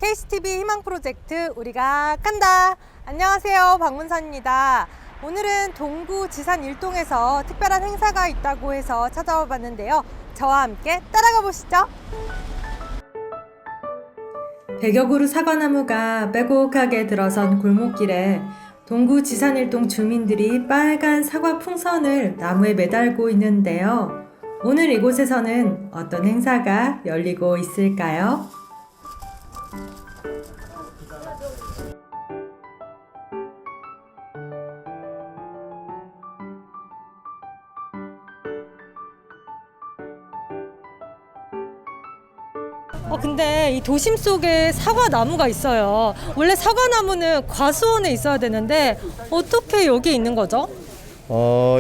KCTV 희망 프로젝트 우리가 간다. 안녕하세요, 박문선입니다. 오늘은 동구 지산 일동에서 특별한 행사가 있다고 해서 찾아와 봤는데요. 저와 함께 따라가 보시죠. 100여 그루 사과나무가 빼곡하게 들어선 골목길에 동구 지산일동 주민들이 빨간 사과 풍선을 나무에 매달고 있는데요. 오늘 이곳에서는 어떤 행사가 열리고 있을까요? 근데 이 도심 속에 사과나무가 있어요. 원래 사과나무는 과수원에 있어야 되는데 어떻게 여기 있는 거죠?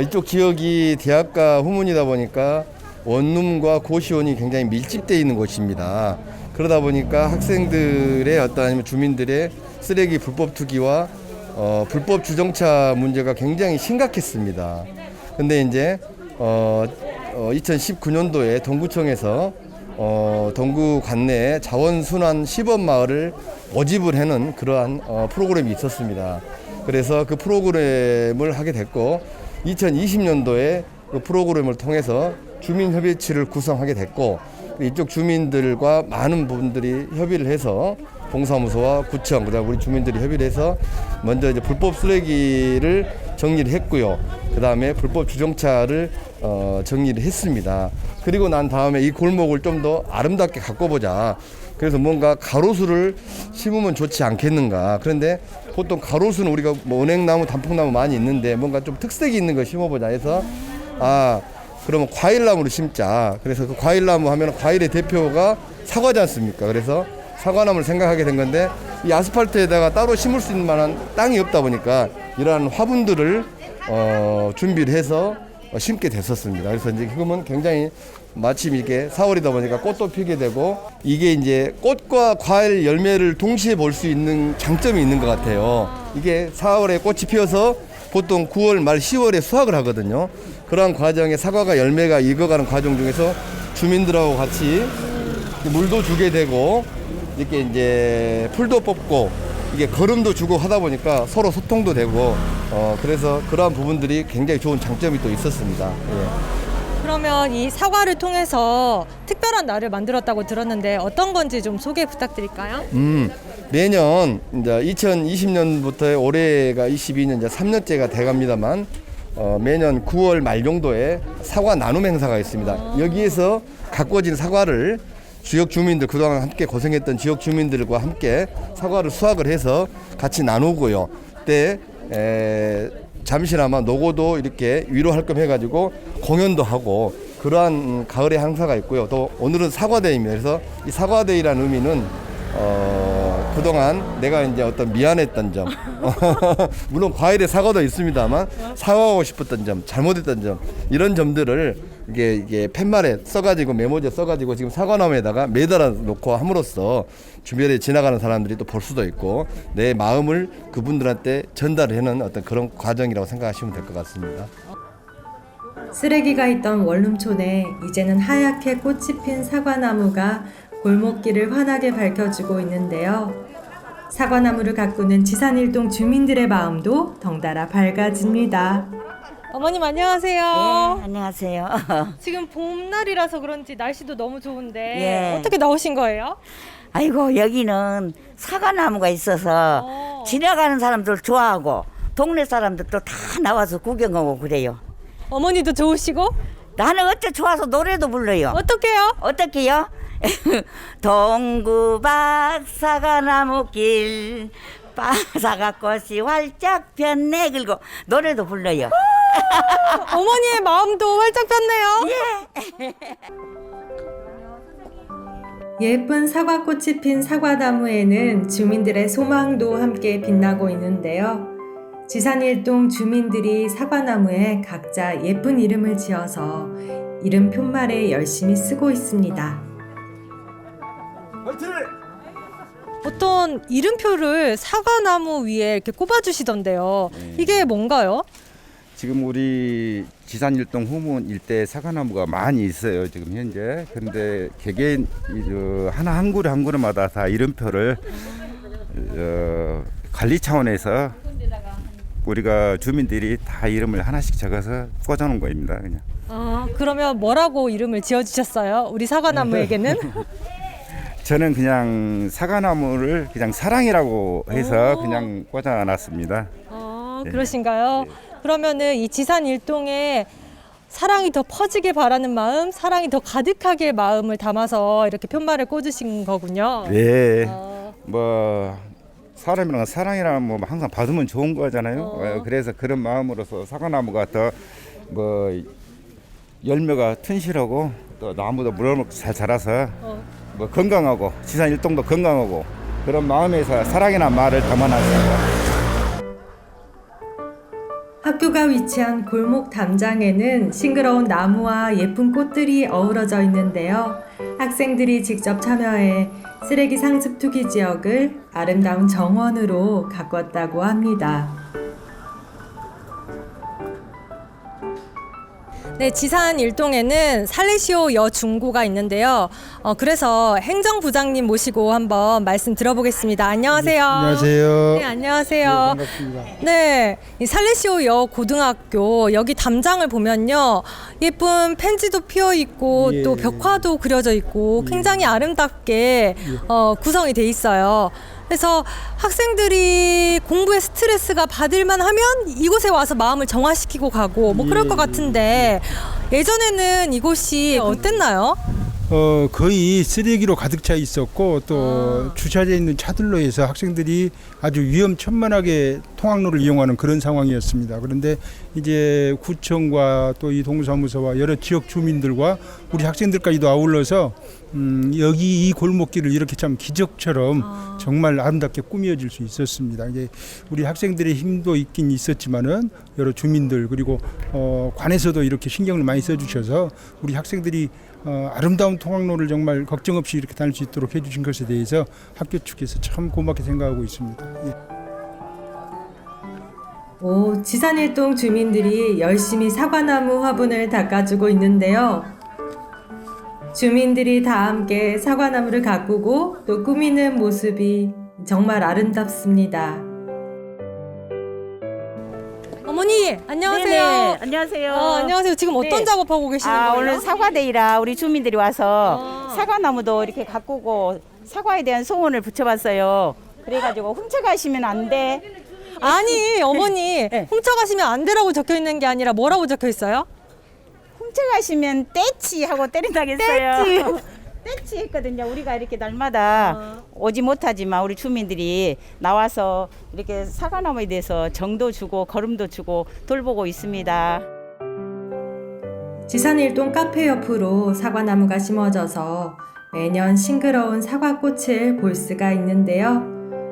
이쪽 지역이 대학가 후문이다 보니까 원룸과 고시원이 굉장히 밀집되어 있는 곳입니다. 그러다 보니까 학생들의 아니면 주민들의 쓰레기 불법 투기와 불법 주정차 문제가 굉장히 심각했습니다. 근데 이제 2019년도에 동구청에서 동구 관내에 자원순환 시범마을을 모집을 해놓은 그러한 프로그램이 있었습니다. 그래서 그 프로그램을 하게 됐고 2020년도에 그 프로그램을 통해서 주민협의체를 구성하게 됐고 이쪽 주민들과 많은 분들이 협의를 해서 동사무소와 구청 그다음 우리 주민들이 협의를 해서 먼저 이제 불법 쓰레기를 정리를 했고요. 그다음에 불법 주정차를 정리를 했습니다. 그리고 난 다음에 이 골목을 좀 더 아름답게 가꿔보자. 그래서 뭔가 가로수를 심으면 좋지 않겠는가. 그런데 보통 가로수는 우리가 뭐 은행나무, 단풍나무 많이 있는데 뭔가 좀 특색이 있는 거 심어보자 해서 그러면 과일나무를 심자. 그래서 그 과일나무 하면 과일의 대표가 사과지 않습니까? 그래서 사과나무를 생각하게 된 건데 이 아스팔트에다가 따로 심을 수 있는 만한 땅이 없다 보니까 이러한 화분들을 준비를 해서 심게 됐었습니다. 그래서 이제 지금은 굉장히 마침 이게 4월이다 보니까 꽃도 피게 되고 이게 이제 꽃과 과일 열매를 동시에 볼 수 있는 장점이 있는 것 같아요. 이게 4월에 꽃이 피어서 보통 9월 말 10월에 수확을 하거든요. 그러한 과정에 사과가 열매가 익어가는 과정 중에서 주민들하고 같이 물도 주게 되고 이렇게 이제 풀도 뽑고 이게 거름도 주고 하다 보니까 서로 소통도 되고 그래서 그러한 부분들이 굉장히 좋은 장점이 또 있었습니다. 예. 그러면 이 사과를 통해서 특별한 날을 만들었다고 들었는데 어떤 건지 좀 소개 부탁드릴까요? 매년 이제 2020년부터 올해가 22년 이제 3년째가 돼갑니다만 매년 9월 말 정도에 사과 나눔 행사가 있습니다. 여기에서 가꿔진 사과를 지역 주민들 그동안 함께 고생했던 지역 주민들과 함께 사과를 수확을 해서 같이 나누고요. 그때 잠시나마 노고도 이렇게 위로할 겸 해가지고 공연도 하고 그러한 가을의 행사가 있고요. 또 오늘은 사과데이입니다. 그래서 이 사과데이라는 의미는 그동안 내가 이제 어떤 미안했던 점 물론 과일에 사과도 있습니다만 사과하고 싶었던 점 잘못했던 점 이런 점들을 이게 팻말에 써가지고 메모지에 써가지고 지금 사과나무에다가 매달아 놓고 함으로써 주변에 지나가는 사람들이 또 볼 수도 있고 내 마음을 그분들한테 전달하는 어떤 그런 과정이라고 생각하시면 될 것 같습니다. 쓰레기가 있던 원룸촌에 이제는 하얗게 꽃이 핀 사과나무가 골목길을 환하게 밝혀주고 있는데요. 사과나무를 가꾸는 지산일동 주민들의 마음도 덩달아 밝아집니다. 어머님 안녕하세요. 네, 안녕하세요. 지금 봄날이라서 그런지 날씨도 너무 좋은데 예. 어떻게 나오신 거예요? 아이고 여기는 사과나무가 있어서 지나가는 사람들 좋아하고 동네 사람들도 다 나와서 구경하고 그래요. 어머니도 좋으시고? 나는 어째 좋아서 노래도 불러요. 어떡해요? 어떻게요? 동구박 사과나무길 사과꽃이 활짝 폈네 긁고 노래도 불러요. 어머니의 마음도 활짝 폈네요. 예쁜 사과꽃이 핀 사과나무에는 주민들의 소망도 함께 빛나고 있는데요. 지산일동 주민들이 사과나무에 각자 예쁜 이름을 지어서 이름 푯말에 열심히 쓰고 있습니다. 어떤 이름표를 사과나무 위에 이렇게 꼽아주시던데요. 이게 뭔가요? 지금 우리 지산일동 후문 일대 사과나무가 많이 있어요. 지금 현재. 그런데 개개인 하나 한 그루 한 그루마다 다 이름표를 관리 차원에서 우리가 주민들이 다 이름을 하나씩 적어서 꽂아놓은 거입니다. 그냥. 그러면 뭐라고 이름을 지어주셨어요? 우리 사과나무에게는? 저는 그냥 사과나무를 그냥 사랑이라고 해서 그냥 꽂아놨습니다. 네. 그러신가요? 네. 그러면은 이 지산 일동에 사랑이 더 퍼지길 바라는 마음, 사랑이 더 가득하길 마음을 담아서 이렇게 편말을 꽂으신 거군요. 네. 뭐 사람이랑 사랑이랑 뭐 항상 받으면 좋은 거잖아요. 그래서 그런 마음으로서 사과나무가 더 뭐 열매가 튼실하고 또 나무도 물어먹고 잘 자라서 뭐 건강하고 지산 일동도 건강하고 그런 마음에서 사랑이라는 말을 담아놨습니다. 학교가 위치한 골목 담장에는 싱그러운 나무와 예쁜 꽃들이 어우러져 있는데요. 학생들이 직접 참여해 쓰레기 상습 투기 지역을 아름다운 정원으로 가꿨다고 합니다. 네, 지산 일동에는 살레시오 여중고가 있는데요. 그래서 행정부장님 모시고 한번 말씀 들어보겠습니다. 안녕하세요. 안녕하세요. 네, 안녕하세요. 반갑습니다. 네, 이 살레시오 여고등학교 여기 담장을 보면요, 예쁜 펜지도 피어 있고 예. 또 벽화도 그려져 있고 굉장히 아름답게 구성이 돼 있어요. 그래서 학생들이 공부에 스트레스가 받을만 하면 이곳에 와서 마음을 정화시키고 가고 뭐 그럴 것 같은데 예전에는 이곳이 어땠나요? 거의 쓰레기로 가득 차 있었고 또 주차되어 있는 차들로 해서 학생들이 아주 위험천만하게 통학로를 이용하는 그런 상황이었습니다. 그런데 이제 구청과 또 이 동사무소와 여러 지역 주민들과 우리 학생들까지도 아울러서 여기 이 골목길을 이렇게 참 기적처럼 정말 아름답게 꾸며질 수 있었습니다. 이제 우리 학생들의 힘도 있긴 있었지만은 여러 주민들 그리고 관에서도 이렇게 신경을 많이 써주셔서 우리 학생들이 아름다운 통학로를 정말 걱정 없이 이렇게 다닐 수 있도록 해주신 것에 대해서 학교 측에서 참 고맙게 생각하고 있습니다. 예. 지산일동 주민들이 열심히 사과나무 화분을 닦아주고 있는데요. 주민들이 다 함께 사과나무를 가꾸고 또 꾸미는 모습이 정말 아름답습니다. 어머니, 안녕하세요. 네네, 안녕하세요. 안녕하세요. 지금 어떤 네. 작업하고 계시는 거예요? 오늘 사과데이라 우리 주민들이 와서 사과나무도 이렇게 가꾸고 사과에 대한 소원을 붙여봤어요. 그래가지고 훔쳐가시면 안 돼. 아니, 어머니, 네. 훔쳐가시면 안 되라고 적혀 있는 게 아니라 뭐라고 적혀 있어요? 훔쳐가시면 떼치 하고 때린다겠어요. 떼치 했거든요. 우리가 이렇게 날마다 오지 못하지만 우리 주민들이 나와서 이렇게 사과나무에 대해서 정도 주고 걸음도 주고 돌보고 있습니다. 지산일동 카페 옆으로 사과나무가 심어져서 매년 싱그러운 사과꽃을 볼 수가 있는데요.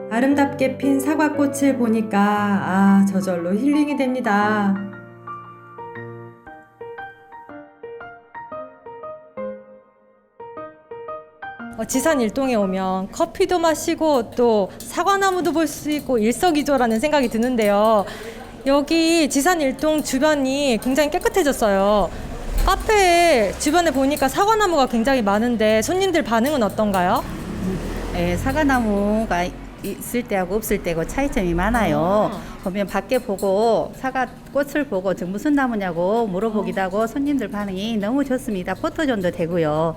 아름답게 핀 사과꽃을 보니까 저절로 힐링이 됩니다. 지산 일동에 오면 커피도 마시고 또 사과나무도 볼 수 있고 일석이조라는 생각이 드는데요. 여기 지산 일동 주변이 굉장히 깨끗해졌어요. 카페 주변에 보니까 사과나무가 굉장히 많은데 손님들 반응은 어떤가요? 사과나무가 있을 때하고 없을 때고 차이점이 많아요. 보면 밖에 보고 사과 꽃을 보고 저 무슨 나무냐고 물어보기도 하고 손님들 반응이 너무 좋습니다. 포토존도 되고요.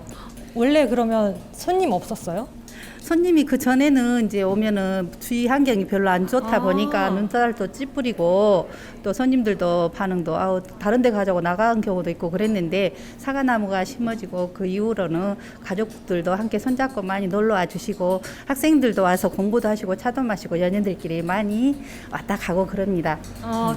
원래 그러면 손님 없었어요? 손님이 그 전에는 이제 오면은 주위 환경이 별로 안 좋다 보니까 눈살도 찌푸리고 또 손님들도 반응도 다른 데 가자고 나간 경우도 있고 그랬는데 사과나무가 심어지고 그 이후로는 가족들도 함께 손잡고 많이 놀러 와 주시고 학생들도 와서 공부도 하시고 차도 마시고 연인들끼리 많이 왔다 가고 그럽니다.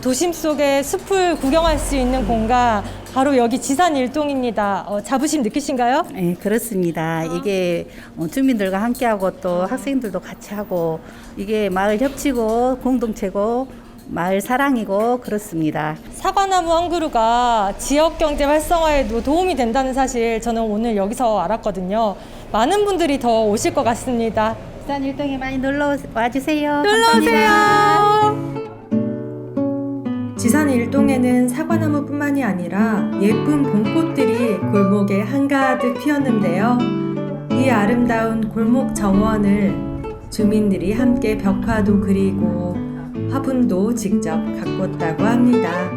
도심 속에 숲을 구경할 수 있는 공간 바로 여기 지산 일동입니다. 자부심 느끼신가요? 네, 그렇습니다. 이게 주민들과 함께하고 또 학생들도 같이 하고 이게 마을 협치고 공동체고 마을 사랑이고 그렇습니다. 사과나무 한 그루가 지역 경제 활성화에도 도움이 된다는 사실 저는 오늘 여기서 알았거든요. 많은 분들이 더 오실 것 같습니다. 지산 일동에 많이 놀러 와주세요. 놀러 오세요. 지산 일동에는 사과나무뿐만이 아니라 예쁜 봄꽃들이 골목에 한가득 피었는데요. 이 아름다운 골목 정원을 주민들이 함께 벽화도 그리고 화분도 직접 가꿨다고 합니다.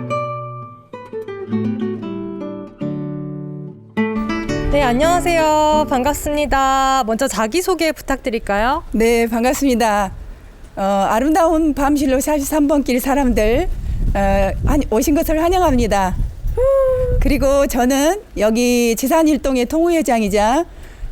네, 안녕하세요. 반갑습니다. 먼저 자기소개 부탁드릴까요? 네, 반갑습니다. 아름다운 밤실로 43번 길 사람들 오신 것을 환영합니다. 그리고 저는 여기 지산일동의 통우회장이자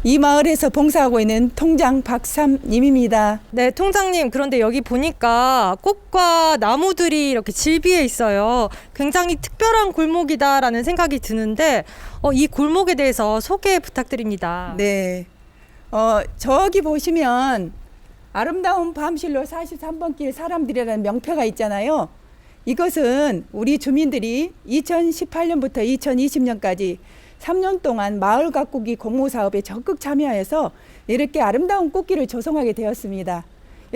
이 마을에서 봉사하고 있는 통장 박삼님입니다. 네, 통장님. 그런데 여기 보니까 꽃과 나무들이 이렇게 질비해 있어요. 굉장히 특별한 골목이다라는 생각이 드는데 이 골목에 대해서 소개 부탁드립니다. 네, 저기 보시면 아름다운 밤실로 43번 길 사람들이라는 명패가 있잖아요. 이것은 우리 주민들이 2018년부터 2020년까지 3년 동안 마을 가꾸기 공모사업에 적극 참여해서 이렇게 아름다운 꽃길을 조성하게 되었습니다.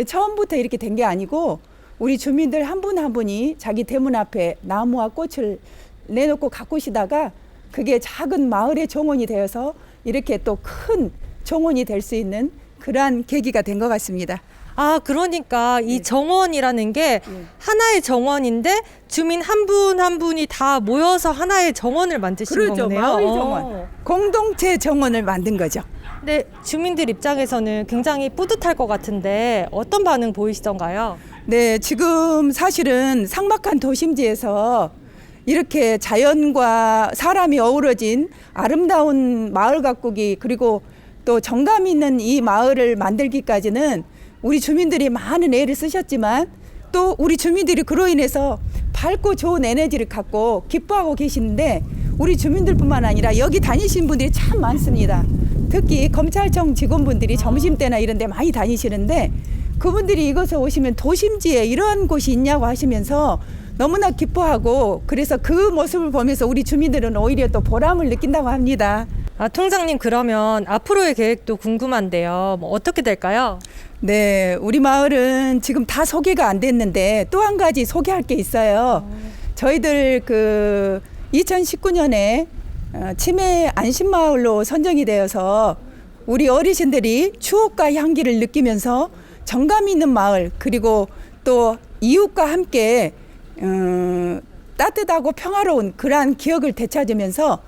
처음부터 이렇게 된 게 아니고 우리 주민들 한 분 한 분이 자기 대문 앞에 나무와 꽃을 내놓고 가꾸시다가 그게 작은 마을의 정원이 되어서 이렇게 또 큰 정원이 될 수 있는 그러한 계기가 된 것 같습니다. 아, 그러니까 이 정원이라는 게 하나의 정원인데 주민 한 분 한 분이 다 모여서 하나의 정원을 만드신 그렇죠. 거네요. 마을 정원. 공동체 정원을 만든 거죠. 네, 주민들 입장에서는 굉장히 뿌듯할 것 같은데 어떤 반응 보이시던가요? 네, 지금 사실은 삭막한 도심지에서 이렇게 자연과 사람이 어우러진 아름다운 마을 가꾸기 그리고 또 정감 있는 이 마을을 만들기까지는 우리 주민들이 많은 애를 쓰셨지만 또 우리 주민들이 그로 인해서 밝고 좋은 에너지를 갖고 기뻐하고 계시는데 우리 주민들뿐만 아니라 여기 다니신 분들이 참 많습니다. 특히 검찰청 직원분들이 점심때나 이런 데 많이 다니시는데 그분들이 이곳에 오시면 도심지에 이런 곳이 있냐고 하시면서 너무나 기뻐하고 그래서 그 모습을 보면서 우리 주민들은 오히려 또 보람을 느낀다고 합니다. 아, 통장님, 그러면 앞으로의 계획도 궁금한데요. 뭐 어떻게 될까요? 네, 우리 마을은 지금 다 소개가 안 됐는데 또 한 가지 소개할 게 있어요. 저희들 2019년에 치매 안심마을로 선정이 되어서 우리 어르신들이 추억과 향기를 느끼면서 정감 있는 마을 그리고 또 이웃과 함께 따뜻하고 평화로운 그러한 기억을 되찾으면서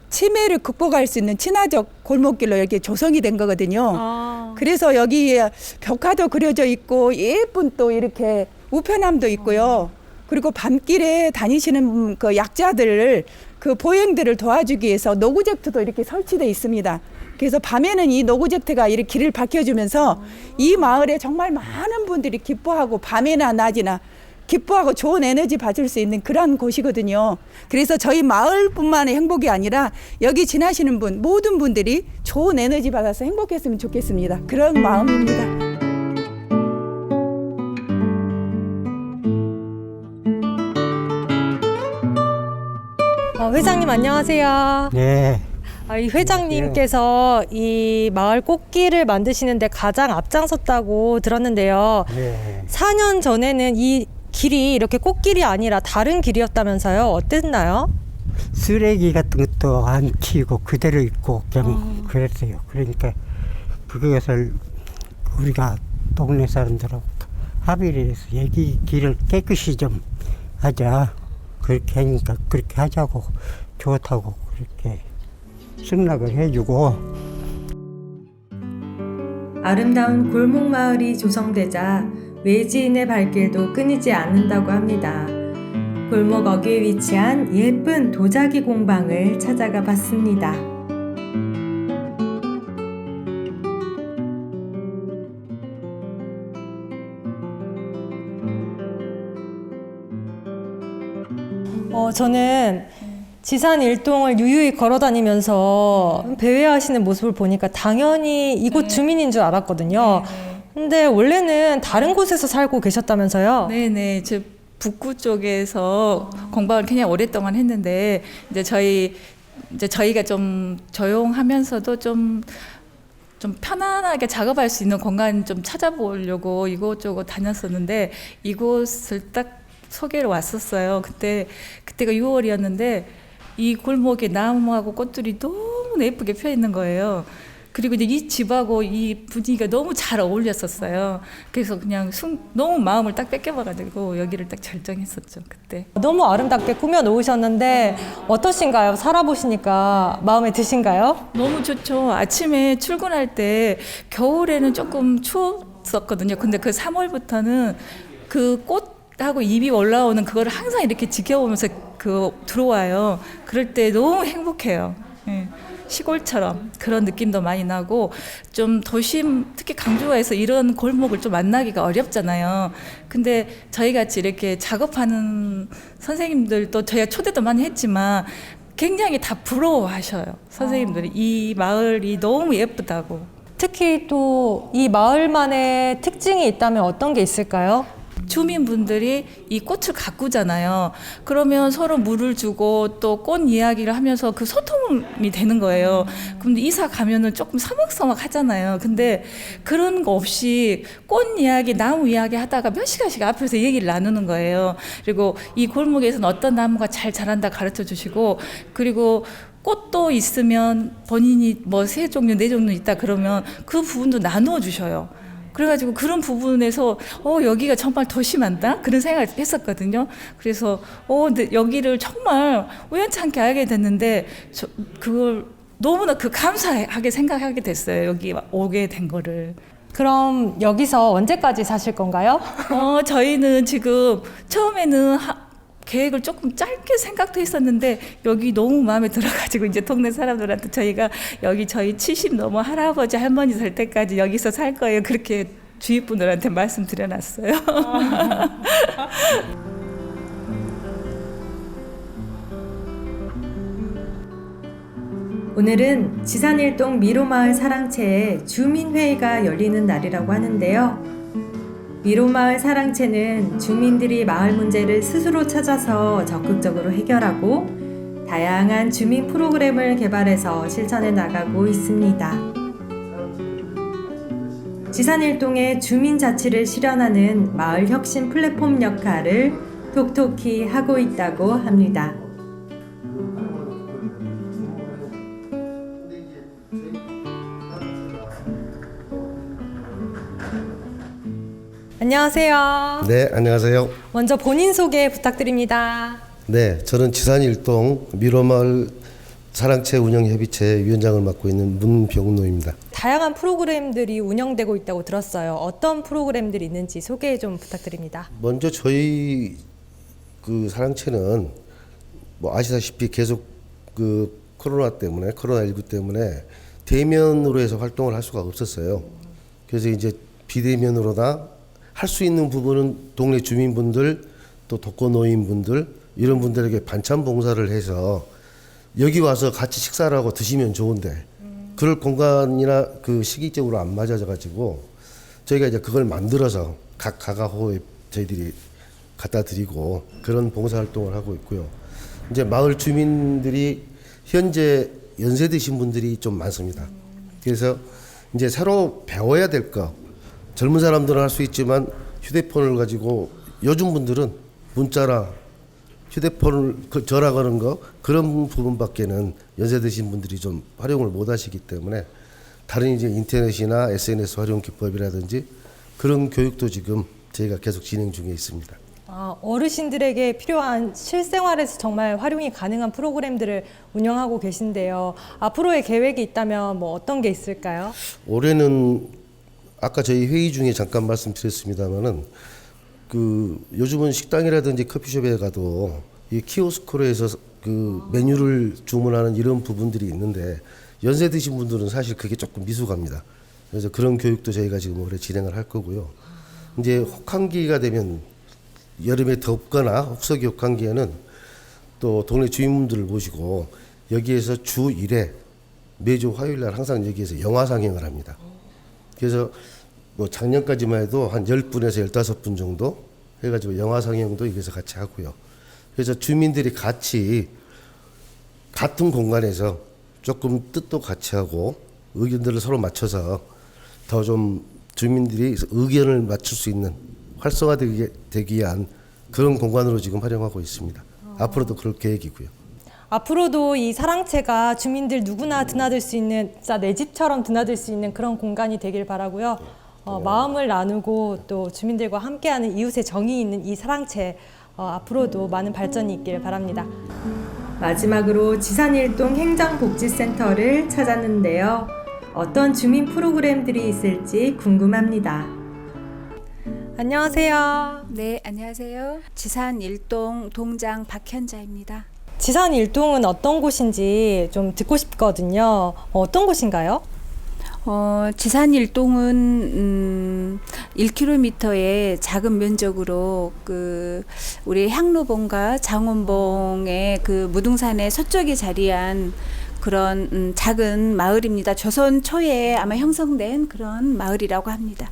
치매를 극복할 수 있는 친화적 골목길로 이렇게 조성이 된 거거든요. 그래서 여기에 벽화도 그려져 있고 예쁜 또 이렇게 우편함도 있고요. 그리고 밤길에 다니시는 그 약자들 그 보행들을 도와주기 위해서 노구제트도 이렇게 설치되어 있습니다. 그래서 밤에는 이 노구제트가 이렇게 길을 밝혀주면서 이 마을에 정말 많은 분들이 기뻐하고 밤이나 낮이나 기뻐하고 좋은 에너지 받을 수 있는 그런 곳이거든요. 그래서 저희 마을뿐만의 행복이 아니라 여기 지나시는 분 모든 분들이 좋은 에너지 받아서 행복했으면 좋겠습니다. 그런 마음입니다. 회장님, 안녕하세요. 네. 이 회장님께서 이 마을 꽃길을 만드시는데 가장 앞장섰다고 들었는데요. 네. 4년 전에는 이 길이 이렇게 꽃길이 아니라 다른 길이었다면서요. 어땠나요? 쓰레기 같은 것도 안 치우고 그대로 있고 그냥 그랬어요. 그러니까 그것을 우리가 동네 사람들하고 합의를 해서 여기 길을 깨끗이 좀 하자. 그렇게 하니까 그렇게 하자고 좋다고 그렇게 승낙을 해주고. 아름다운 골목 마을이 조성되자 외지인의 발길도 끊이지 않는다고 합니다. 골목 어귀에 위치한 예쁜 도자기 공방을 찾아가 봤습니다. 저는 지산 일동을 유유히 걸어 다니면서 배회하시는 모습을 보니까 당연히 이곳 주민인 줄 알았거든요. 근데 원래는 다른 곳에서 살고 계셨다면서요? 네네. 저 북구 쪽에서 공방을 굉장히 오랫동안 했는데 이제 저희가 좀 조용하면서도 좀 편안하게 작업할 수 있는 공간 좀 찾아보려고 이곳저곳 다녔었는데 이곳을 딱 소개를 왔었어요. 그때가 6월이었는데 이 골목에 나무하고 꽃들이 너무 예쁘게 펴 있는 거예요. 그리고 이제 이 집하고 이 분위기가 너무 잘 어울렸었어요. 그래서 그냥 너무 마음을 딱 뺏겨봐가지고 여기를 딱 결정했었죠, 그때. 너무 아름답게 꾸며 놓으셨는데 어떠신가요? 살아보시니까 마음에 드신가요? 너무 좋죠. 아침에 출근할 때 겨울에는 조금 추웠었거든요. 근데 그 3월부터는 그 꽃하고 잎이 올라오는 그거를 항상 이렇게 지켜보면서 들어와요. 그럴 때 너무 행복해요. 예. 시골처럼 그런 느낌도 많이 나고, 좀 도심, 특히 강주가에서 이런 골목을 좀 만나기가 어렵잖아요. 근데 저희 같이 이렇게 작업하는 선생님들도 저희가 초대도 많이 했지만 굉장히 다 부러워하셔요. 선생님들이 이 마을이 너무 예쁘다고. 특히 또 이 마을만의 특징이 있다면 어떤 게 있을까요? 주민분들이 이 꽃을 가꾸잖아요. 그러면 서로 물을 주고 또 꽃 이야기를 하면서 그 소통이 되는 거예요. 근데 이사 가면은 조금 서먹서먹 하잖아요. 근데 그런 거 없이 꽃 이야기, 나무 이야기 하다가 몇 시간씩 앞에서 얘기를 나누는 거예요. 그리고 이 골목에서는 어떤 나무가 잘 자란다 가르쳐 주시고, 그리고 꽃도 있으면 본인이 뭐 3종류, 4종류 있다 그러면 그 부분도 나누어 주셔요. 그래가지고 그런 부분에서 여기가 정말 도심한다 그런 생각을 했었거든요. 그래서 근데 여기를 정말 우연찮게 알게 됐는데 그걸 너무나 감사하게 생각하게 됐어요. 여기 오게 된 거를. 그럼 여기서 언제까지 사실 건가요? 저희는 지금 처음에는 계획을 조금 짧게 생각도 했었는데 여기 너무 마음에 들어가지고 이제 동네 사람들한테 저희가 여기 저희 70 넘어 할아버지 할머니 될 때까지 여기서 살 거예요. 그렇게 주위 분들한테 말씀드려놨어요. 오늘은 지산일동 미로마을 사랑채에 주민회의가 열리는 날이라고 하는데요. 미로마을 사랑채는 주민들이 마을 문제를 스스로 찾아서 적극적으로 해결하고 다양한 주민 프로그램을 개발해서 실천해 나가고 있습니다. 지산일동의 주민자치를 실현하는 마을 혁신 플랫폼 역할을 톡톡히 하고 있다고 합니다. 안녕하세요. 네, 안녕하세요. 먼저 본인 소개 부탁드립니다. 네, 저는 지산일동 미로마을 사랑채 운영협의체 위원장을 맡고 있는 문병노입니다. 다양한 프로그램들이 운영되고 있다고 들었어요. 어떤 프로그램들이 있는지 소개 좀 부탁드립니다. 먼저 저희 그 사랑채는 뭐 아시다시피 계속 그 코로나19 때문에 대면으로 해서 활동을 할 수가 없었어요. 그래서 이제 비대면으로나 할 수 있는 부분은 동네 주민분들 또 독거노인분들 이런 분들에게 반찬 봉사를 해서 여기 와서 같이 식사를 하고 드시면 좋은데 그럴 공간이나 그 시기적으로 안 맞아져 가지고 저희가 이제 그걸 만들어서 각 가가호에 저희들이 갖다 드리고 그런 봉사 활동을 하고 있고요. 이제 마을 주민들이 현재 연세 드신 분들이 좀 많습니다. 그래서 이제 새로 배워야 될 거, 젊은 사람들은 할 수 있지만 휴대폰을 가지고 요즘 분들은 문자나 휴대폰을 전화하는 거 그런 부분밖에는 연세 드신 분들이 좀 활용을 못 하시기 때문에 다른 이제 인터넷이나 SNS 활용 기법이라든지 그런 교육도 지금 저희가 계속 진행 중에 있습니다. 어르신들에게 필요한 실생활에서 정말 활용이 가능한 프로그램들을 운영하고 계신데요. 앞으로의 계획이 있다면 뭐 어떤 게 있을까요? 올해는 아까 저희 회의 중에 잠깐 말씀드렸습니다마는 그 요즘은 식당이라든지 커피숍에 가도 이 키오스크로 해서 그 메뉴를 주문하는 이런 부분들이 있는데 연세 드신 분들은 사실 그게 조금 미숙합니다. 그래서 그런 교육도 저희가 지금 올해 진행을 할 거고요. 이제 혹한기가 되면 여름에 덥거나 혹서기 혹한기에는 또 동네 주민분들을 모시고 여기에서 주 1회 매주 화요일 날 항상 여기에서 영화 상영을 합니다. 그래서 뭐 작년까지만 해도 한 10분에서 15분 정도 해가지고 영화 상영도 여기서 같이 하고요. 그래서 주민들이 같이 같은 공간에서 조금 뜻도 같이 하고 의견들을 서로 맞춰서 더 좀 주민들이 의견을 맞출 수 있는 활성화되기 위한 그런 공간으로 지금 활용하고 있습니다. 앞으로도 그럴 계획이고요. 앞으로도 이 사랑채가 주민들 누구나 드나들 수 있는, 진짜 내 집처럼 드나들 수 있는 그런 공간이 되길 바라고요. 마음을 나누고 또 주민들과 함께하는 이웃의 정이 있는 이 사랑채, 앞으로도 많은 발전이 있길 바랍니다. 마지막으로 지산일동 행정복지센터를 찾았는데요. 어떤 주민 프로그램들이 있을지 궁금합니다. 안녕하세요. 네, 안녕하세요. 지산 일동 동장 박현자입니다. 지산 일동은 어떤 곳인지 좀 듣고 싶거든요. 어떤 곳인가요? 지산 일동은 1km의 작은 면적으로 우리 향로봉과 장원봉의 그 무등산의 서쪽에 자리한 그런 작은 마을입니다. 조선 초에 아마 형성된 그런 마을이라고 합니다.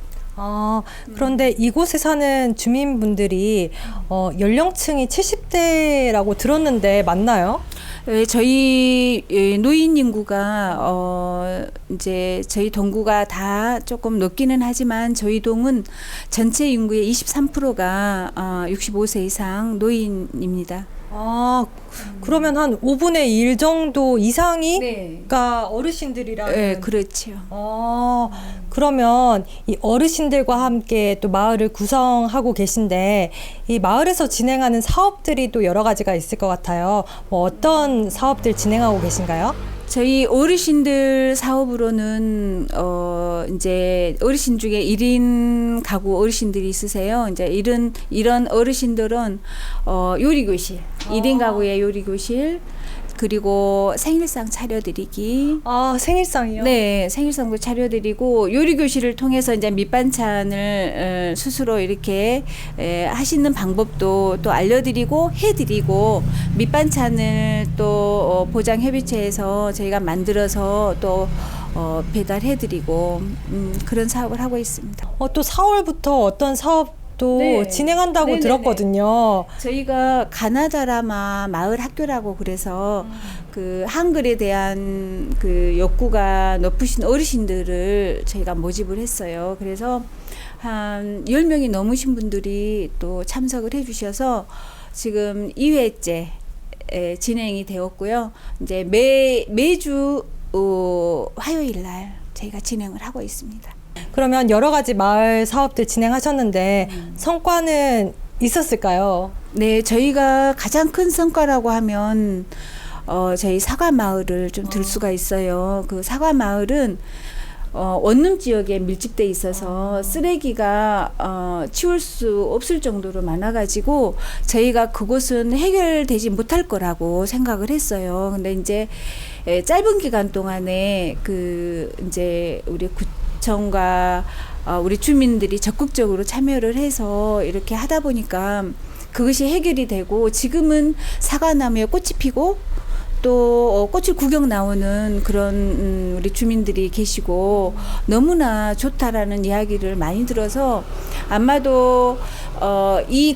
그런데 이곳에 사는 주민분들이 연령층이 70대라고 들었는데 맞나요? 네, 저희 노인 인구가 이제 저희 동구가 다 조금 높기는 하지만 저희 동은 전체 인구의 23%가 65세 이상 노인입니다. 그러면 한 5분의 1 정도 이상이 네. 어르신들이라는. 네, 그렇죠. 그러면 이 어르신들과 함께 또 마을을 구성하고 계신데 이 마을에서 진행하는 사업들이 또 여러 가지가 있을 것 같아요. 어떤 사업들 진행하고 계신가요? 저희 어르신들 사업으로는 이제 어르신 중에 1인 가구 어르신들이 있으세요. 이제 이런 어르신들은 요리교실, 1인 가구의 요리교실, 그리고 생일상 차려드리기. 생일상이요? 네, 생일상도 차려드리고 요리교실을 통해서 이제 밑반찬을 스스로 이렇게 하시는 방법도 또 알려드리고 해드리고 밑반찬을 또 보장협의체에서 저희가 만들어서 또 배달해드리고 그런 사업을 하고 있습니다. 또 4월부터 어떤 사업 또 네. 진행한다고 네네네. 들었거든요. 저희가 가나다라마 마을 학교라고 그래서 그 한글에 대한 그 욕구가 높으신 어르신들을 저희가 모집을 했어요. 그래서 한 10명이 넘으신 분들이 또 참석을 해 주셔서 지금 2회째 진행이 되었고요. 이제 매주 화요일 날 저희가 진행을 하고 있습니다. 그러면 여러 가지 마을 사업들 진행하셨는데 성과는 있었을까요? 네, 저희가 가장 큰 성과라고 하면 저희 사과마을을 좀 들 수가 있어요. 그 사과마을은 원룸 지역에 밀집돼 있어서 쓰레기가 치울 수 없을 정도로 많아가지고 저희가 그곳은 해결되지 못할 거라고 생각을 했어요. 근데 이제 짧은 기간 동안에 이제 우리 구청과 우리 주민들이 적극적으로 참여를 해서 이렇게 하다 보니까 그것이 해결이 되고 지금은 사과나무에 꽃이 피고 또 꽃을 구경 나오는 그런 우리 주민들이 계시고 너무나 좋다라는 이야기를 많이 들어서 아마도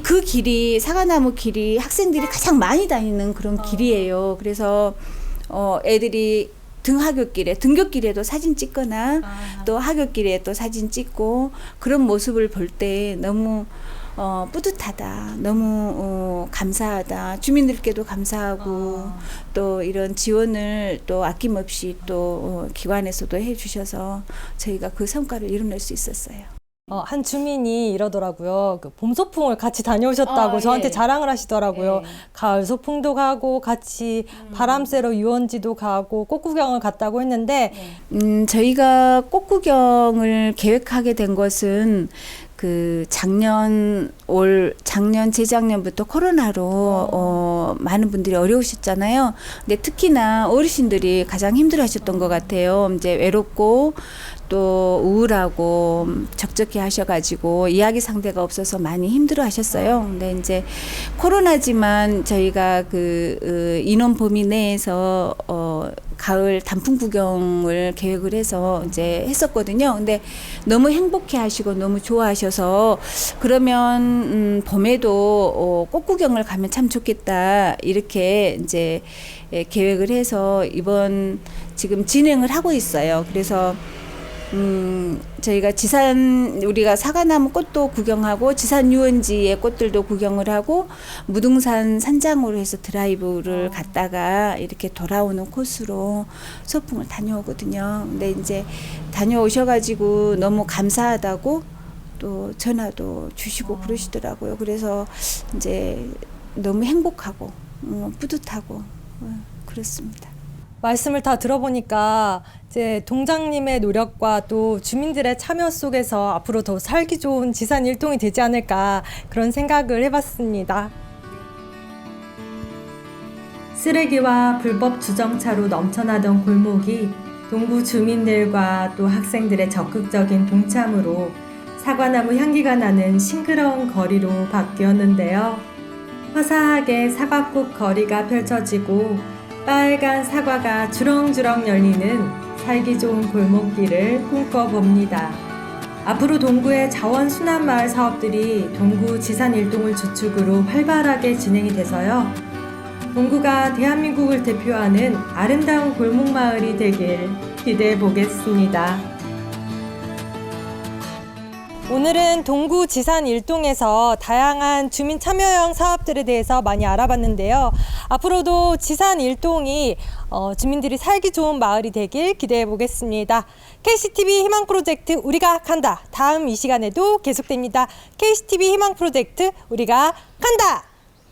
그 길이 사과나무 길이 학생들이 가장 많이 다니는 그런 길이에요. 그래서 애들이 등굣길에도 사진 찍거나 또 하굣길에 또 사진 찍고 그런 모습을 볼 때 너무 뿌듯하다. 너무 감사하다. 주민들께도 감사하고 또 이런 지원을 또 아낌없이 또 기관에서도 해주셔서 저희가 그 성과를 이뤄낼 수 있었어요. 한 주민이 이러더라고요. 그 봄 소풍을 같이 다녀오셨다고 저한테 예. 자랑을 하시더라고요. 예. 가을 소풍도 가고 같이 바람 쐬러 유원지도 가고 꽃 구경을 갔다고 했는데 저희가 꽃 구경을 계획하게 된 것은 작년, 재작년부터 코로나로 많은 분들이 어려우셨잖아요. 근데 특히나 어르신들이 가장 힘들어 하셨던 것 같아요. 이제 외롭고 또 우울하고 적적해 하셔가지고 이야기 상대가 없어서 많이 힘들어 하셨어요. 근데 이제 코로나지만 저희가 인원 범위 내에서 가을 단풍 구경을 계획을 해서 이제 했었거든요. 근데 너무 행복해 하시고 너무 좋아하셔서 그러면 봄에도 꽃 구경을 가면 참 좋겠다. 이렇게 이제 계획을 해서 이번 지금 진행을 하고 있어요. 그래서 저희가 우리가 사과나무 꽃도 구경하고 지산 유원지의 꽃들도 구경을 하고 무등산 산장으로 해서 드라이브를 갔다가 이렇게 돌아오는 코스로 소풍을 다녀오거든요. 근데 이제 다녀오셔가지고 너무 감사하다고 또 전화도 주시고 그러시더라고요. 그래서 이제 너무 행복하고 뿌듯하고 그렇습니다. 말씀을 다 들어보니까 이제 동장님의 노력과 또 주민들의 참여 속에서 앞으로 더 살기 좋은 지산 일동이 되지 않을까 그런 생각을 해봤습니다. 쓰레기와 불법 주정차로 넘쳐나던 골목이 동구 주민들과 또 학생들의 적극적인 동참으로 사과나무 향기가 나는 싱그러운 거리로 바뀌었는데요. 화사하게 사과꽃 거리가 펼쳐지고 빨간 사과가 주렁주렁 열리는 살기 좋은 골목길을 꿈꿔봅니다. 앞으로 동구의 자원순환마을 사업들이 동구 지산일동을 주축으로 활발하게 진행이 돼서요. 동구가 대한민국을 대표하는 아름다운 골목마을이 되길 기대해 보겠습니다. 오늘은 동구 지산 일동에서 다양한 주민 참여형 사업들에 대해서 많이 알아봤는데요. 앞으로도 지산 일동이 주민들이 살기 좋은 마을이 되길 기대해 보겠습니다. KCTV 희망 프로젝트 우리가 간다. 다음 이 시간에도 계속됩니다. KCTV 희망 프로젝트 우리가 간다.